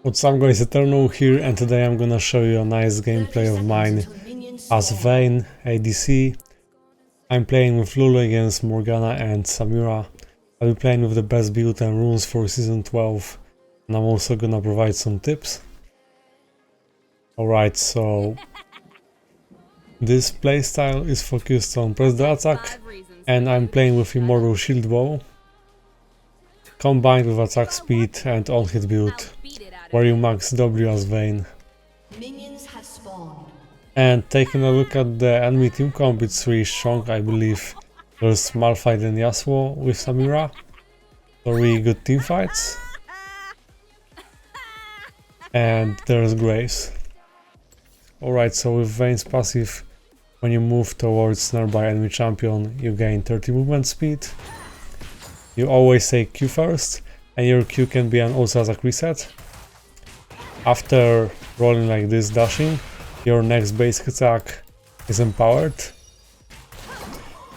What's up guys, Eternal here, and today I'm gonna show you a nice gameplay of mine as VAYNE ADC. I'm playing with Lulu against Morgana and Samira. I'll be playing with the best build and runes for season 12, and I'm also gonna provide some tips. Alright, so this playstyle is focused on press the attack, and I'm playing with Immortal Shield Bow, combined with attack speed and on-hit build, where you max W as VAYNE. And taking a look at the enemy team comp, it's really strong. I believe there's Malphite and Yasuo with Samira, so really good team fights. And there's Graves. Alright, so with VAYNE's passive, when you move towards nearby enemy champion, you gain 30 movement speed. You always take Q first, and your Q can be an also attack reset. After rolling like this, dashing, your next basic attack is empowered.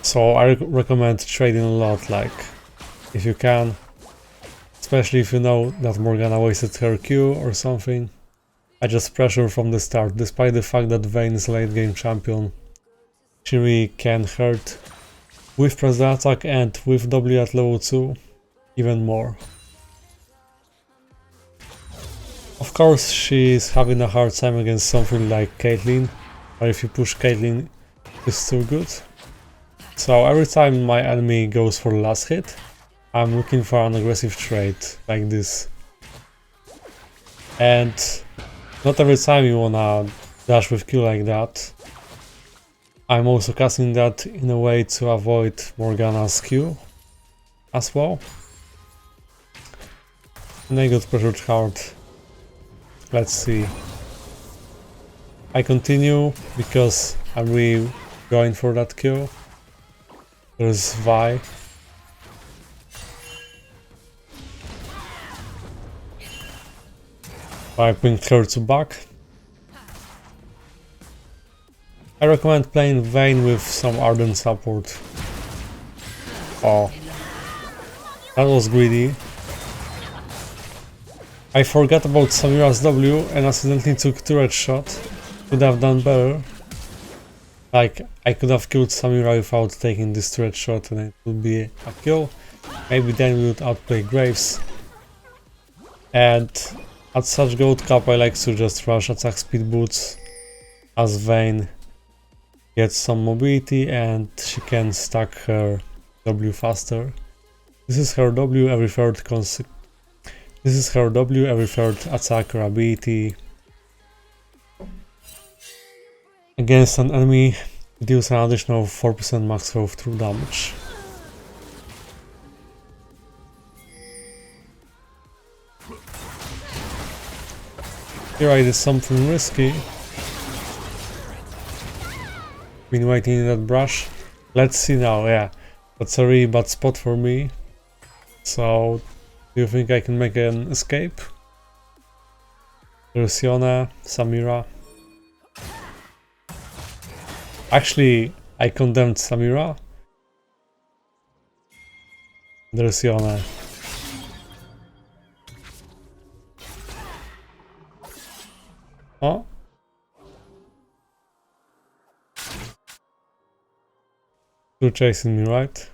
So I recommend trading a lot, like, if you can. Especially if you know that Morgana wasted her Q or something. I just pressure from the start, despite the fact that VAYNE is late game champion. She really can hurt with press the attack and with W at level 2 even more. Of course, she's having a hard time against something like Caitlyn, or if you push Caitlyn, it's still good. So every time my enemy goes for the last hit, I'm looking for an aggressive trade like this. And not every time you wanna dash with Q like that. I'm also casting that in a way to avoid Morgana's Q as well. And I got pressured hard. Let's see. I continue because I'm really going for that kill. There's Vi. I bring her to back. I recommend playing VAYNE with some Ardent support. Oh, that was greedy. I forgot about Samira's W and accidentally took turret shot. Could have done better. Like, I could have killed Samira without taking this turret shot and it would be a kill. Maybe then we would outplay Graves. And at such gold cap I like to just rush attack speed boots, as VAYNE gets some mobility and she can stack her W faster. This is her W every third attack or ability. Against an enemy, it deals an additional 4% max health through damage. Here I did something risky. Been waiting in that brush. Let's see now, yeah. That's a really bad spot for me. So, do you think I can make an escape? There's Yone, Samira. Actually, I condemned Samira. There's Yone. Oh? You're chasing me, right?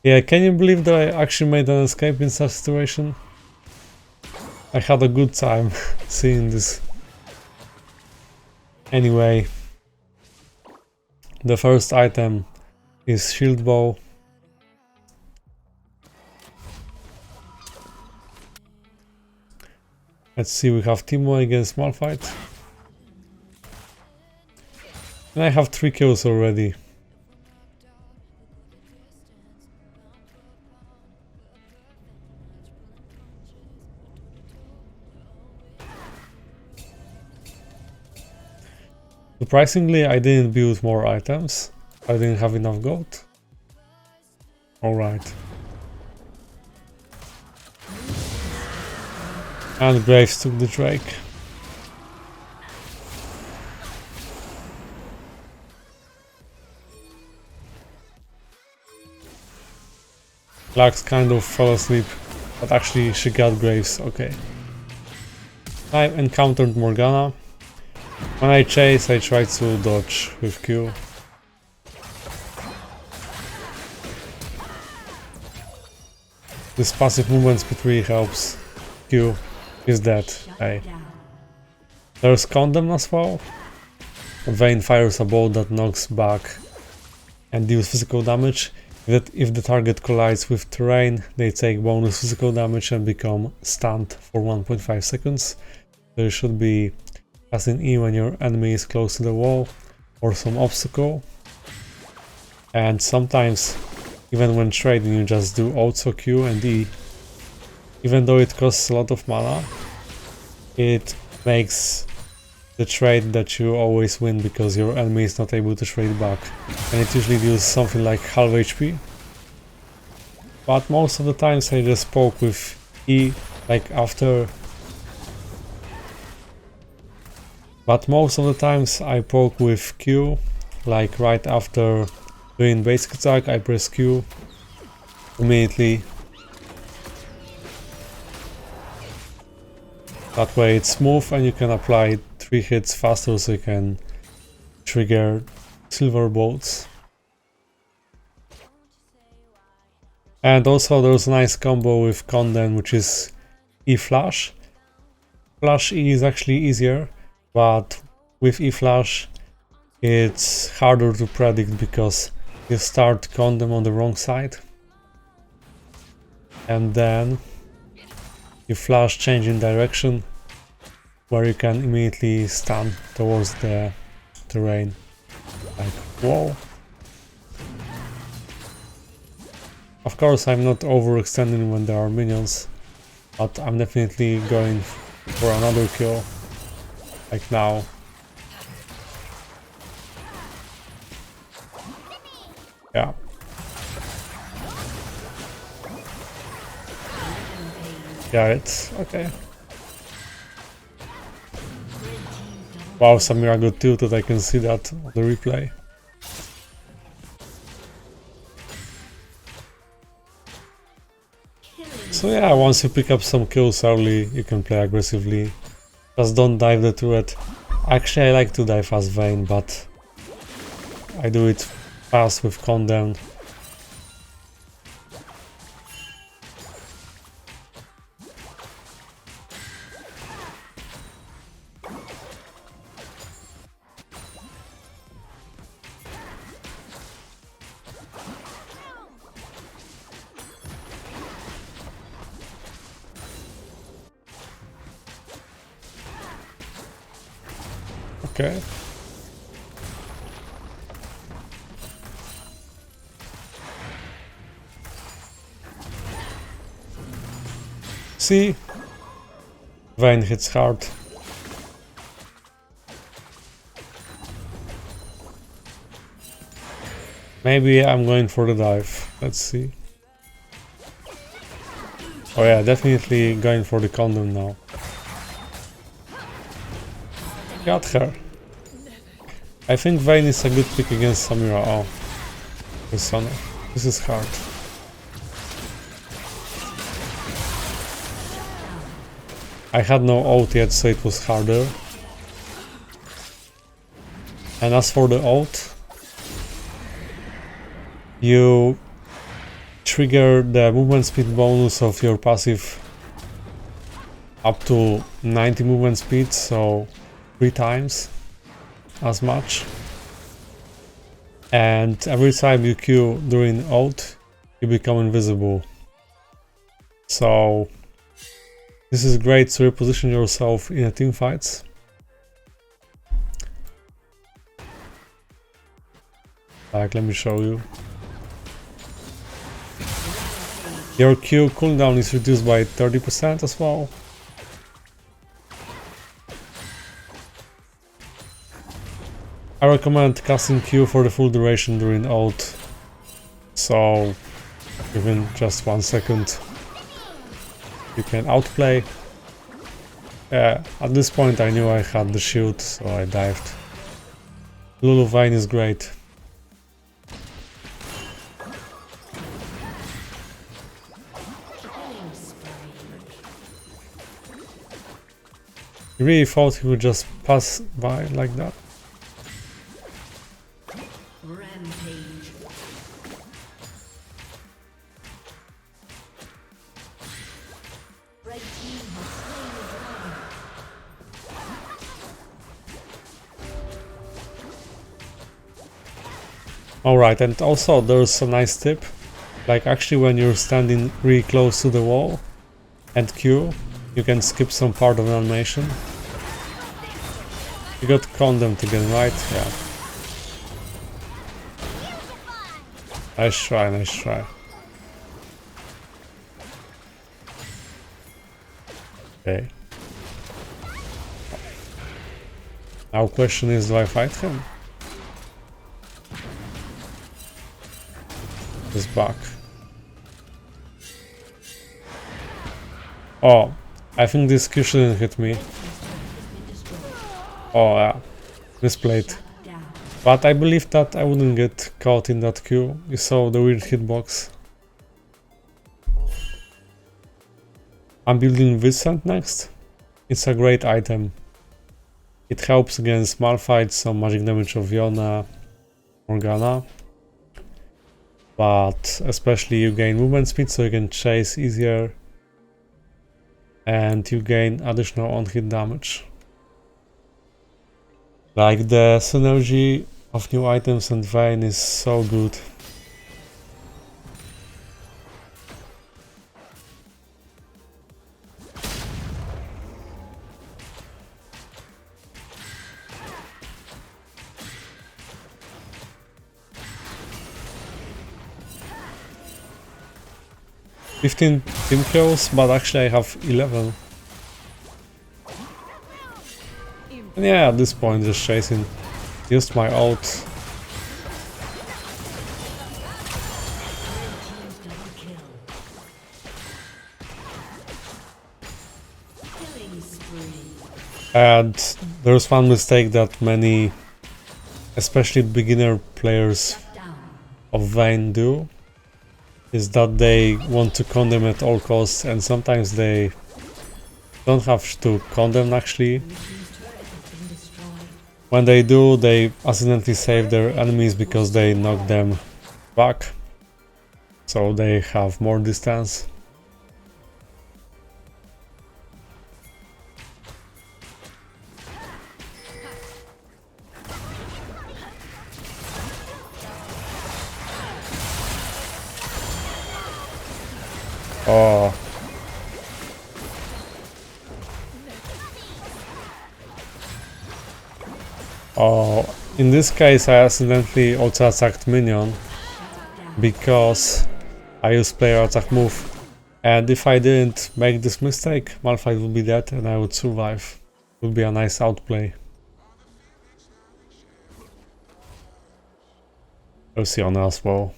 Yeah, can you believe that I actually made an escape in such a situation? I had a good time seeing this. Anyway, the first item is Shield Bow. Let's see, we have Timo against Malphite. And I have 3 kills already. Surprisingly, I didn't build more items. I didn't have enough gold. Alright. And Graves took the Drake. Lux kind of fell asleep, but actually she got Graves, okay. I encountered Morgana. When I chase, I try to dodge with Q. This passive movement speed really helps. Q is dead. Hey. There's Condemn as well. Vayne fires a bolt that knocks back and deals physical damage. If the target collides with terrain, they take bonus physical damage and become stunned for 1.5 seconds. So you should be casting E when your enemy is close to the wall or some obstacle. And sometimes, even when trading, you just do also Q and E. Even though it costs a lot of mana, it makes the trade that you always win because your enemy is not able to trade back. And it usually deals something like half HP. But most of the times I just poke with E, like after... But most of the times I poke with Q, like right after doing basic attack, I press Q immediately. That way it's smooth and you can apply 3 hits faster, so you can trigger silver bolts. And also there's a nice combo with Condemn, which is E flash. Flash E is actually easier, but with E flash it's harder to predict because you start Condemn on the wrong side and then you flash changing direction where you can immediately stun towards the terrain. Like, whoa. Of course I'm not overextending when there are minions, but I'm definitely going for another kill, like now. Yeah. Yeah, it's okay. Wow, Samira got tilted, I can see that on the replay. So yeah, once you pick up some kills early, you can play aggressively. Just don't dive the turret. Actually, I like to dive as Vayne, but I do it fast with Condemn. Okay. See? Vayne hits hard. Maybe I'm going for the dive. Let's see. Oh yeah, definitely going for the Condom now. Got her. I think Vayne is a good pick against Samira. Oh, Persona. This is hard. I had no ult yet, so it was harder. And as for the ult, you trigger the movement speed bonus of your passive up to 90 movement speed, so 3 times as much. And every time you Q during ult, you become invisible. So this is great to reposition yourself in a team fights. Like, let me show you. Your Q cooldown is reduced by 30% as well. I recommend casting Q for the full duration during ult, so even just 1 second you can outplay. At this point I knew I had the shield, so I dived. Lulu Vayne is great. He really thought he would just pass by like that. Rampage. Red team has slain the dragon. Alright, and also there's a nice tip. Like actually when you're standing really close to the wall and Q, you can skip some part of the animation. You got condemned again, right? Yeah. Nice try, nice try. Okay. Now question is, do I fight him? He's back. Oh, I think this Q shouldn't hit me. Oh yeah, misplayed. But I believe that I wouldn't get caught in that Q. You saw the weird hitbox. I'm building Vincent next. It's a great item. It helps against Malphite, some magic damage of Yona, Morgana. But especially you gain movement speed so you can chase easier. And you gain additional on-hit damage. Like the synergy of new items and Vayne is so good. "15 team kills, but actually I have 11. And yeah, at this point just chasing. Used my ult. And there's one mistake that many, especially beginner players of Vayne do, is that they want to condemn at all costs, and sometimes they don't have to condemn actually. When they do, they accidentally save their enemies because they knock them back, so they have more distance. Oh. Oh, in this case I accidentally auto attacked minion because I used player attack move, and if I didn't make this mistake, Malphite would be dead and I would survive. It would be a nice outplay. Luciana as well.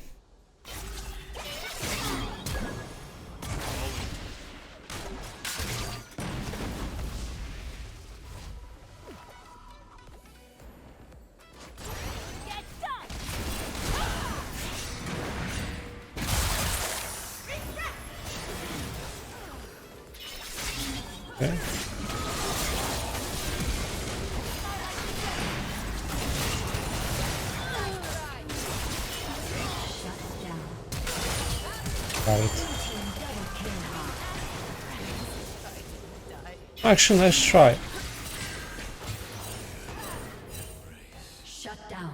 Okay. Got it. Actually, let's try. Shut down.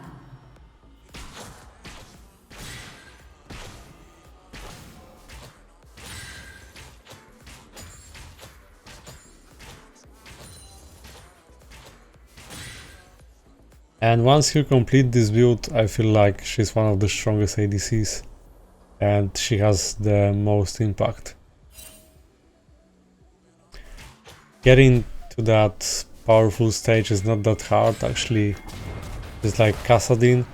And once you complete this build, I feel like she's one of the strongest ADCs. And she has the most impact. Getting to that powerful stage is not that hard actually. It's like Kassadin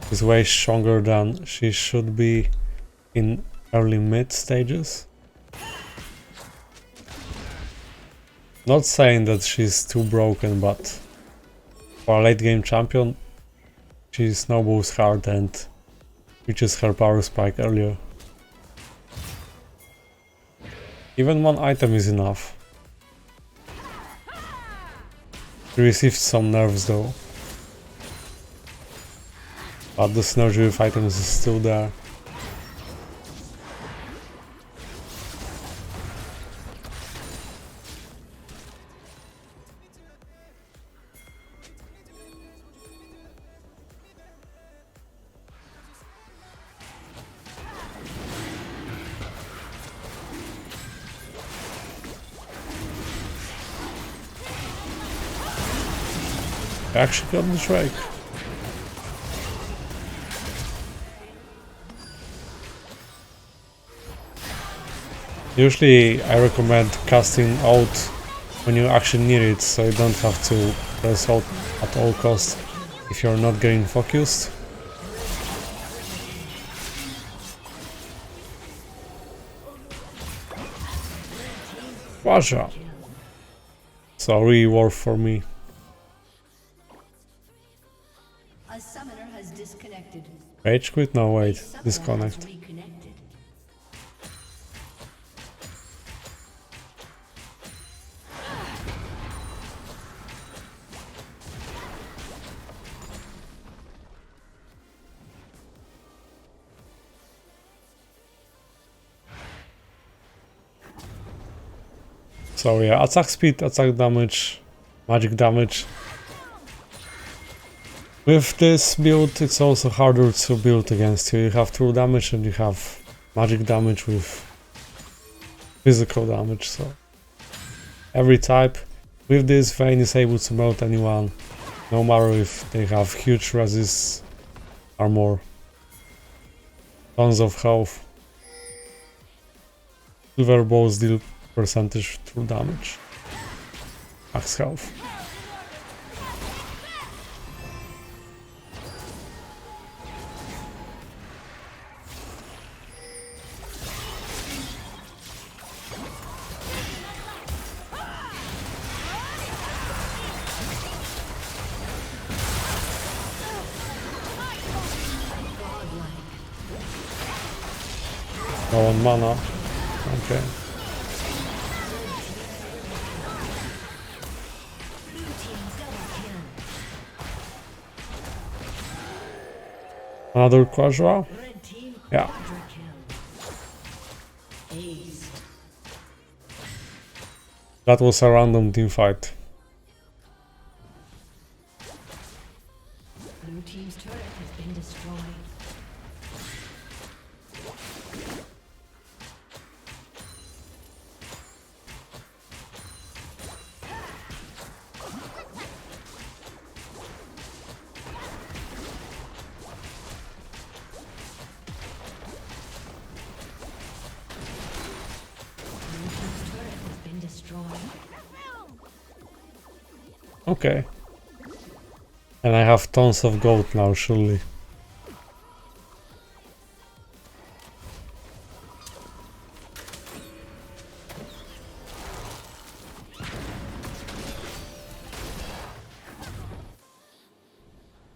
is way stronger than she should be in early mid stages. Not saying that she's too broken, but for a late game champion she snowballs hard and reaches her power spike earlier. Even one item is enough. He received some nerfs though. But the synergy with items is still there. I actually got the Drake. Usually I recommend casting out when you actually need it, so you don't have to press out at all costs if you're not getting focused. Washa! So reward for me. A summoner has disconnected. Rage quit? No, wait. A summoner Disconnect. has reconnected. So yeah, attack speed, attack damage, magic damage. With this build, it's also harder to build against you. You have true damage and you have magic damage with physical damage. So every type with this, Vayne is able to melt anyone, no matter if they have huge resist armor, tons of health. Silver bows deal percentage through damage, max health. No one mana. Okay. Another Quadra? Red team Yeah. quadra kill. Ace. That was a random team fight. Blue team's turret has been destroyed. Blue team's turret has been destroyed. Okay. And I have tons of gold now, surely.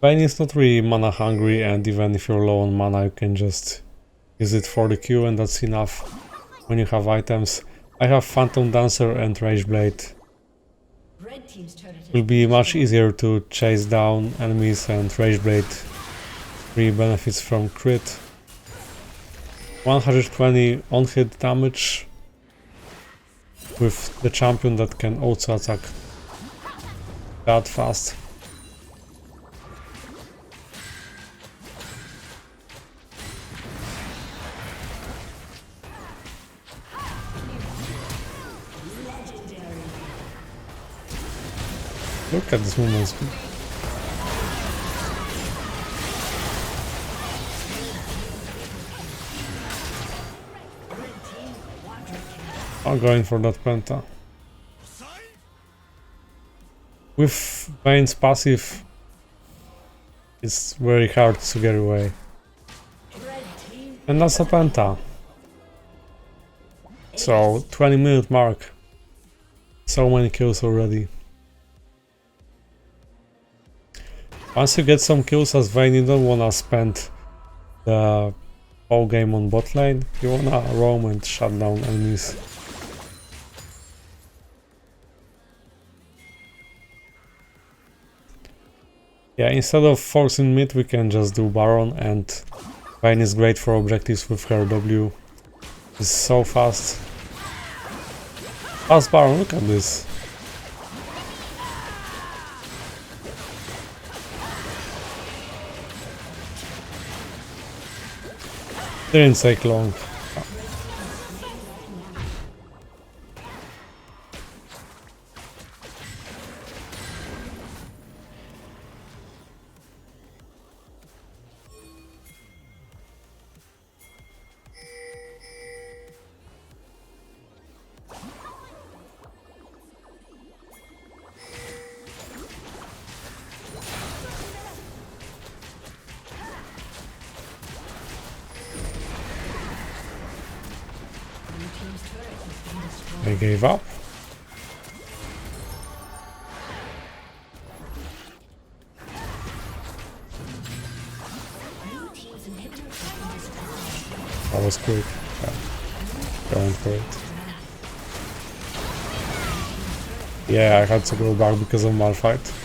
Vayne is not really mana hungry, and even if you're low on mana, you can just use it for the Q, and that's enough when you have items. I have Phantom Dancer and Rage Blade. Red team's turret has It will be much easier to chase down enemies, and Rage Blade really benefits from crit. 120 on-hit damage with the champion that can also attack that fast. Look at this movement speed. I'm going for that penta. With Vayne's passive, it's very hard to get away. red team. And that's a penta. So, 20-minute mark. So many kills already. Once you get some kills as Vayne, you don't wanna spend the whole game on bot lane. You wanna roam and shut down enemies. Yeah, instead of forcing mid, we can just do Baron, and Vayne is great for objectives with her W. It's so fast. Fast Baron, look at this. Didn't take long. I gave up. That was quick. Yeah. Going for it. Yeah, I had to go back because of Malphite.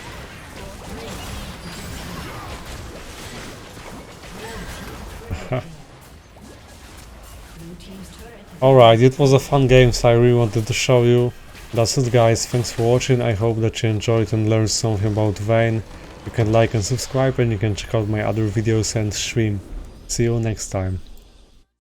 Alright, it was a fun game, so I really wanted to show you. That's it guys, thanks for watching, I hope that you enjoyed and learned something about Vayne. You can like and subscribe, and you can check out my other videos and stream. See you next time.